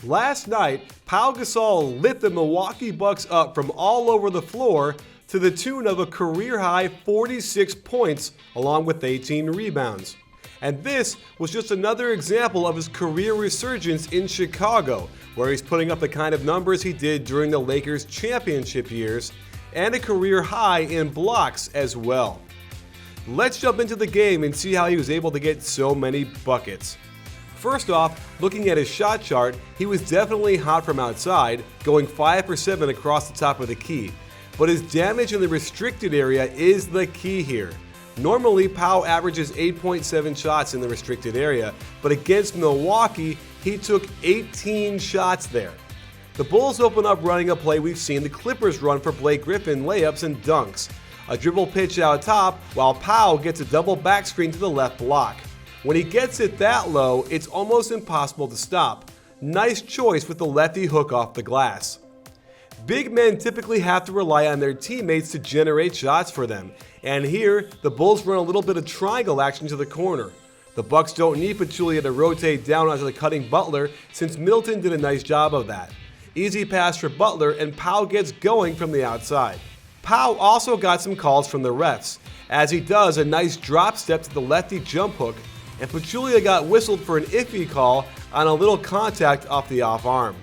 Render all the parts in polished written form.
Last night, Pau Gasol lit the Milwaukee Bucks up from all over the floor to the tune of a career-high 46 points along with 18 rebounds. And this was just another example of his career resurgence in Chicago, where he's putting up the kind of numbers he did during the Lakers' championship years, and a career high in blocks as well. Let's jump into the game and see how he was able to get so many buckets. First off, looking at his shot chart, he was definitely hot from outside, going 5 for 7 across the top of the key. But his damage in the restricted area is the key here. Normally, Pau averages 8.7 shots in the restricted area, but against Milwaukee, he took 18 shots there. The Bulls open up running a play we've seen the Clippers run for Blake Griffin layups and dunks. A dribble pitch out top, while Pau gets a double back screen to the left block. When he gets it that low, it's almost impossible to stop. Nice choice with the lefty hook off the glass. Big men typically have to rely on their teammates to generate shots for them, and here, the Bulls run a little bit of triangle action to the corner. The Bucks don't need Pachulia to rotate down onto the cutting Butler since Middleton did a nice job of that. Easy pass for Butler, and Pau gets going from the outside. Pau also got some calls from the refs, as he does a nice drop step to the lefty jump hook, and Pachulia got whistled for an iffy call on a little contact off the off arm.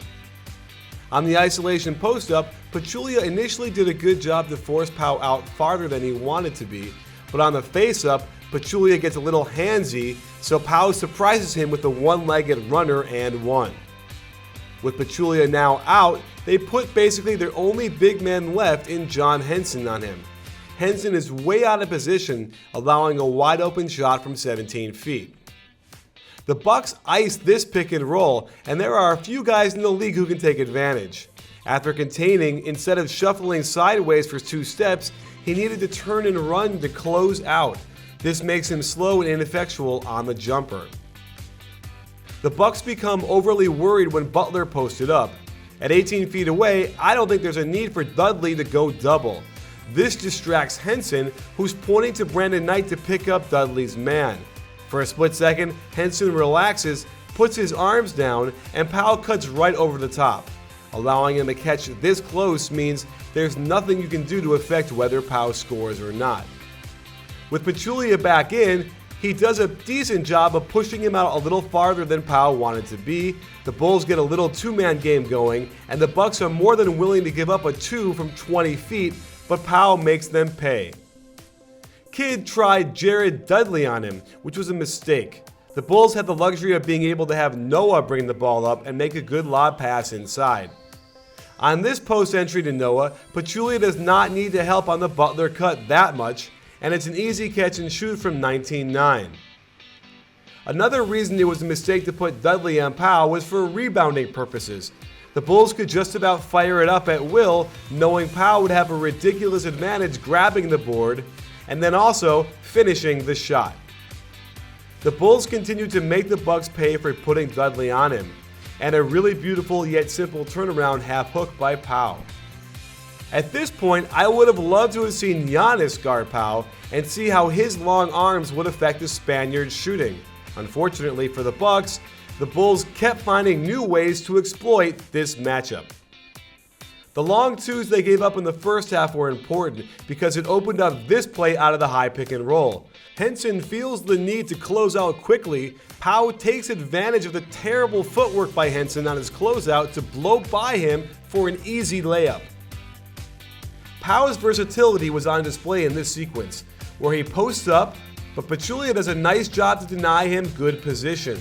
On the isolation post-up, Pachulia initially did a good job to force Pau out farther than he wanted to be, but on the face-up, Pachulia gets a little handsy, so Pau surprises him with a one-legged runner and one. With Pachulia now out, they put basically their only big man left in John Henson on him. Henson is way out of position, allowing a wide open shot from 17 feet. The Bucks ice this pick and roll, and there are a few guys in the league who can take advantage. After containing, instead of shuffling sideways for 2 steps, he needed to turn and run to close out. This makes him slow and ineffectual on the jumper. The Bucks become overly worried when Butler posted up. At 18 feet away, I don't think there's a need for Dudley to go double. This distracts Henson, who's pointing to Brandon Knight to pick up Dudley's man. For a split second, Henson relaxes, puts his arms down, and Pau cuts right over the top. Allowing him to catch this close means there's nothing you can do to affect whether Pau scores or not. With Pachulia back in, he does a decent job of pushing him out a little farther than Pau wanted to be. The Bulls get a little two-man game going, and the Bucks are more than willing to give up a 2 from 20 feet, but Pau makes them pay. Kidd tried Jared Dudley on him, which was a mistake. The Bulls had the luxury of being able to have Noah bring the ball up and make a good lob pass inside. On this post entry to Noah, Pachulia does not need to help on the Butler cut that much, and it's an easy catch and shoot from 19-9. Another reason it was a mistake to put Dudley on Pau was for rebounding purposes. The Bulls could just about fire it up at will, knowing Pau would have a ridiculous advantage grabbing the board and then also finishing the shot. The Bulls continued to make the Bucks pay for putting Dudley on him, and a really beautiful yet simple turnaround half hook by Pau. At this point, I would have loved to have seen Giannis guard Pau and see how his long arms would affect the Spaniard's shooting. Unfortunately for the Bucks, the Bulls kept finding new ways to exploit this matchup. The long twos they gave up in the first half were important because it opened up this play out of the high pick and roll. Henson feels the need to close out quickly. Pau takes advantage of the terrible footwork by Henson on his closeout to blow by him for an easy layup. Pau's versatility was on display in this sequence, where he posts up, but Pachulia does a nice job to deny him good position.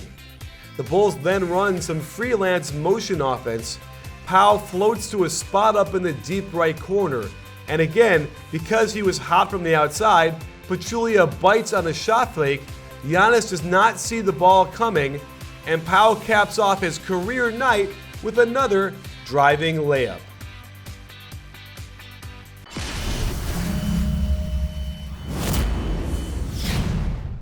The Bulls then run some freelance motion offense. Pau floats to a spot up in the deep right corner, and again, because he was hot from the outside, Pachulia bites on the shot fake. Giannis does not see the ball coming, and Pau caps off his career night with another driving layup.